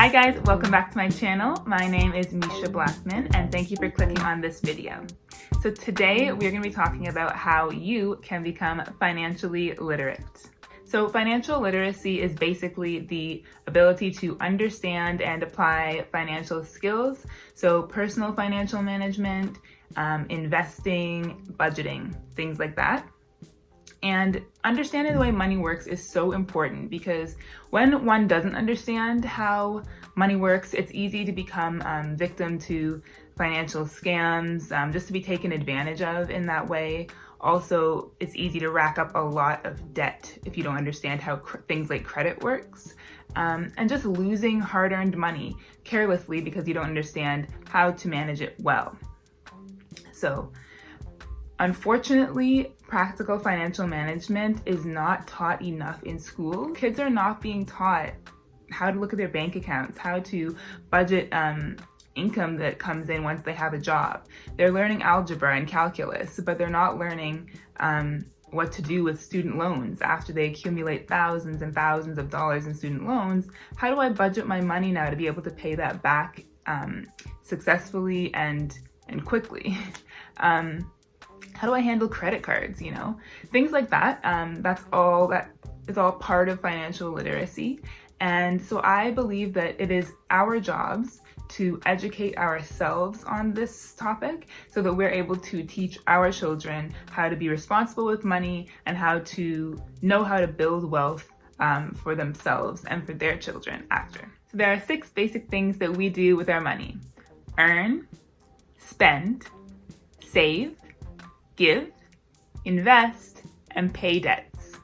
Hi guys, welcome back to my channel. My name is Misha Blackman and thank you for clicking on this video. So today we're going to be talking about how you can become financially literate. So financial literacy is basically the ability to understand and apply financial skills. So personal financial management, investing, budgeting, things like that. And understanding the way money works is so important because when one doesn't understand how money works, it's easy to become victim to financial scams, just to be taken advantage of in that way. Also, it's easy to rack up a lot of debt if you don't understand how things like credit works. And just losing hard-earned money carelessly because you don't understand how to manage it well. So, unfortunately, practical financial management is not taught enough in school. Kids are not being taught how to look at their bank accounts, how to budget income that comes in once they have a job. They're learning algebra and calculus, but they're not learning what to do with student loans after they accumulate thousands and thousands of dollars in student loans. How do I budget my money now to be able to pay that back successfully and quickly? How do I handle credit cards, things like that. That is all part of financial literacy. And so I believe that it is our jobs to educate ourselves on this topic so that we're able to teach our children how to be responsible with money and how to know how to build wealth for themselves and for their children after. So there are 6 basic things that we do with our money: earn, spend, save, give, invest, and pay debts.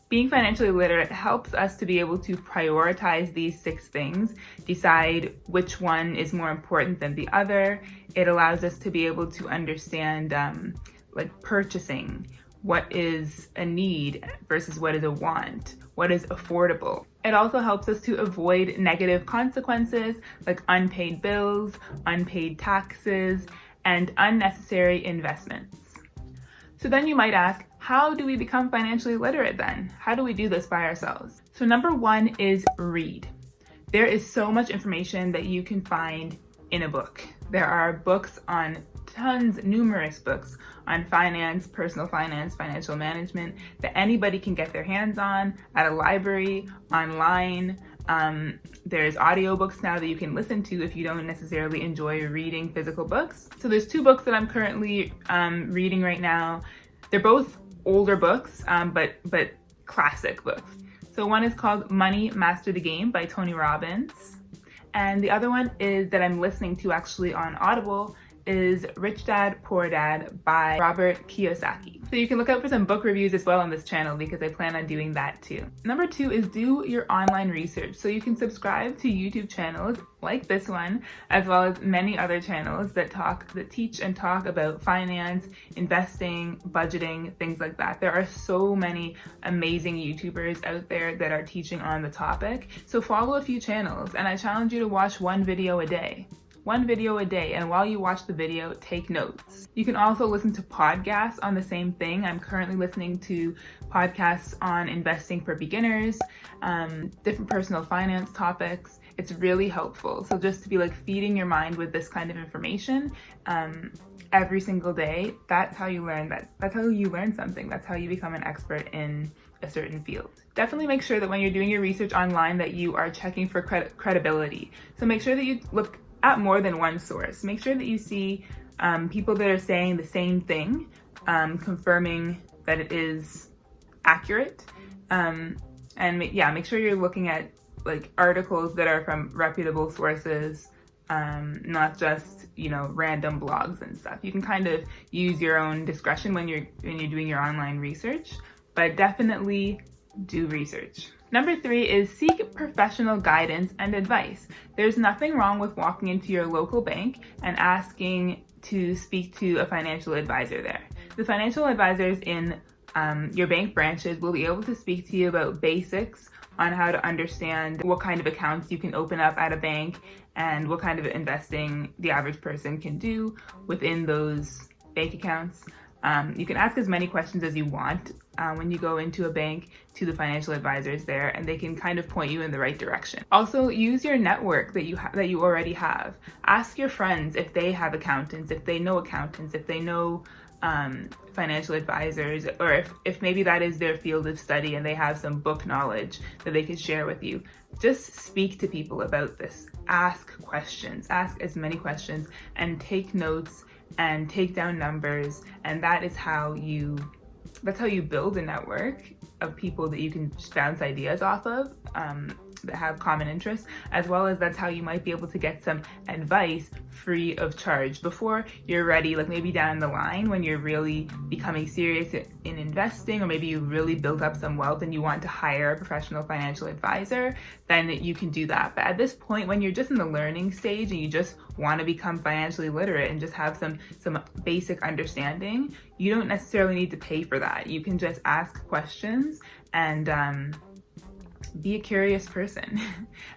Being financially literate helps us to be able to prioritize these 6 things, decide which one is more important than the other. It allows us to be able to understand like purchasing, what is a need versus what is a want, what is affordable. It also helps us to avoid negative consequences like unpaid bills, unpaid taxes, and unnecessary investments. So then you might ask, how do we become financially literate then? How do we do this by ourselves? So number 1 is read. There is so much information that you can find in a book. There are books on numerous books on finance, personal finance, financial management that anybody can get their hands on at a library, online. There's audiobooks now that you can listen to if you don't necessarily enjoy reading physical books. So there's 2 books that I'm currently reading right now. They're both older books, but classic books. So one is called Money Master the Game by Tony Robbins. And the other one is that I'm listening to actually on Audible is Rich Dad, Poor Dad by Robert Kiyosaki. So you can look out for some book reviews as well on this channel because I plan on doing that too. Number 2 is do your online research. So you can subscribe to YouTube channels like this one, as well as many other channels that teach and talk about finance, investing, budgeting, things like that. There are so many amazing YouTubers out there that are teaching on the topic. So follow a few channels and I challenge you to watch one video a day. And while you watch the video, take notes. You can also listen to podcasts on the same thing. I'm currently listening to podcasts on investing for beginners, different personal finance topics. It's really helpful. So just to be like feeding your mind with this kind of information every single day, that's how you learn that's how you learn something. That's how you become an expert in a certain field. Definitely make sure that when you're doing your research online that you are checking for credibility. So make sure that you look at more than one source. Make sure that you see people that are saying the same thing, confirming that it is accurate. Make sure you're looking at like articles that are from reputable sources, not just random blogs and stuff. You can kind of use your own discretion when you're doing your online research, but definitely do research. Number 3 is seek professional guidance and advice. There's nothing wrong with walking into your local bank and asking to speak to a financial advisor there. The financial advisors in your bank branches will be able to speak to you about basics on how to understand what kind of accounts you can open up at a bank and what kind of investing the average person can do within those bank accounts. You can ask as many questions as you want when you go into a bank to the financial advisors there, and they can kind of point you in the right direction. Also, use your network that you already have. Ask your friends if they have accountants, if they know accountants, if they know financial advisors, or if maybe that is their field of study and they have some book knowledge that they could share with you. Just speak to people about this. Ask questions, ask as many questions, and take notes and take down numbers, and that's how you build a network of people that you can just bounce ideas off of, that have common interests, as well as that's how you might be able to get some advice free of charge before you're ready, like maybe down the line when you're really becoming serious in investing, or maybe you really built up some wealth and you want to hire a professional financial advisor, then you can do that. But at this point, when you're just in the learning stage and you just want to become financially literate and just have some basic understanding, you don't necessarily need to pay for that. You can just ask questions and be a curious person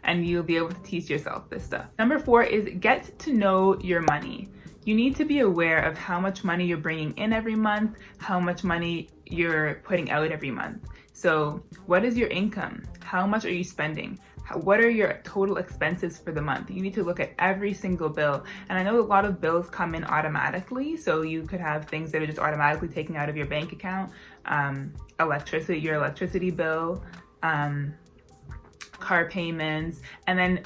and you'll be able to teach yourself this stuff. Number 4 is get to know your money. You need to be aware of how much money you're bringing in every month, how much money you're putting out every month. So what is your income? How much are you spending? What are your total expenses for the month? You need to look at every single bill. And I know a lot of bills come in automatically, so you could have things that are just automatically taken out of your bank account, your electricity bill, car payments, and then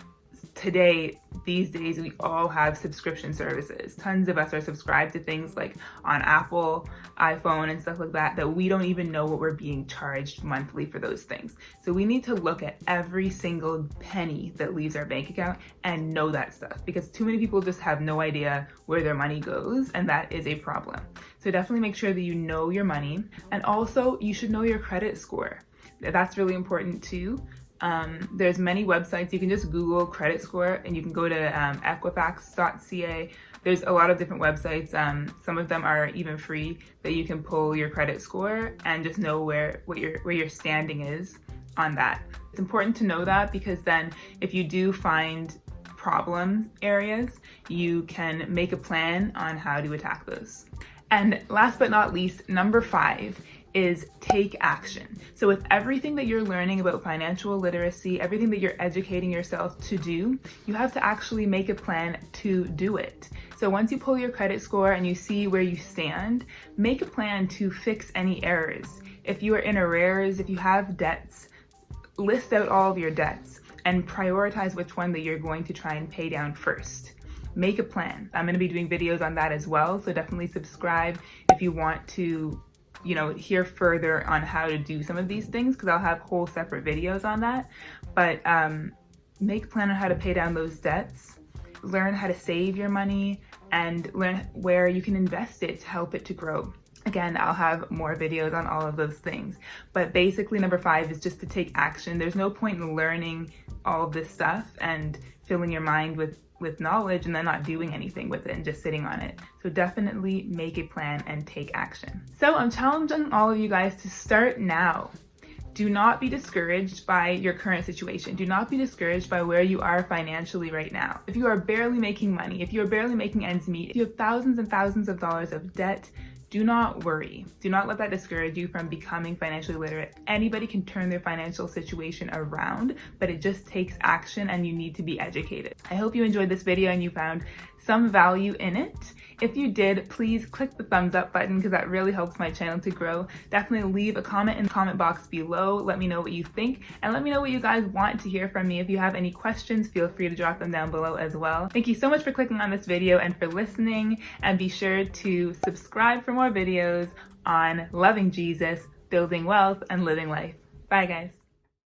these days we all have subscription services. Tons of us are subscribed to things like on Apple, iPhone, and stuff like that we don't even know what we're being charged monthly for those things. So we need to look at every single penny that leaves our bank account and know that stuff, because too many people just have no idea where their money goes, and that is a problem. So definitely make sure that you know your money, and also you should know your credit score. That's really important too. There's many websites. You can just Google credit score and you can go to equifax.ca. There's a lot of different websites. Some of them are even free that you can pull your credit score and just know where your standing is on that. It's important to know that, because then if you do find problem areas, you can make a plan on how to attack those. And last but not least, number 5 is take action. So with everything that you're learning about financial literacy, everything that you're educating yourself to do, you have to actually make a plan to do it. So once you pull your credit score and you see where you stand, make a plan to fix any errors. If you are in arrears, if you have debts, list out all of your debts and prioritize which one that you're going to try and pay down first. Make a plan. I'm going to be doing videos on that as well, so definitely subscribe if you want to hear further on how to do some of these things, because I'll have whole separate videos on that. But make a plan on how to pay down those debts, learn how to save your money, and learn where you can invest it to help it to grow. Again, I'll have more videos on all of those things. But basically, number 5 is just to take action. There's no point in learning all of this stuff and filling your mind with knowledge and then not doing anything with it and just sitting on it. So definitely make a plan and take action. So I'm challenging all of you guys to start now. Do not be discouraged by your current situation. Do not be discouraged by where you are financially right now. If you are barely making money, if you are barely making ends meet, if you have thousands and thousands of dollars of debt, do not worry. Do not let that discourage you from becoming financially literate. Anybody can turn their financial situation around, but it just takes action and you need to be educated. I hope you enjoyed this video and you found some value in it. If you did, please click the thumbs up button, because that really helps my channel to grow. Definitely leave a comment in the comment box below. Let me know what you think, and let me know what you guys want to hear from me. If you have any questions, feel free to drop them down below as well. Thank you so much for clicking on this video and for listening, and be sure to subscribe for more videos on loving Jesus, building wealth, and living life. Bye guys.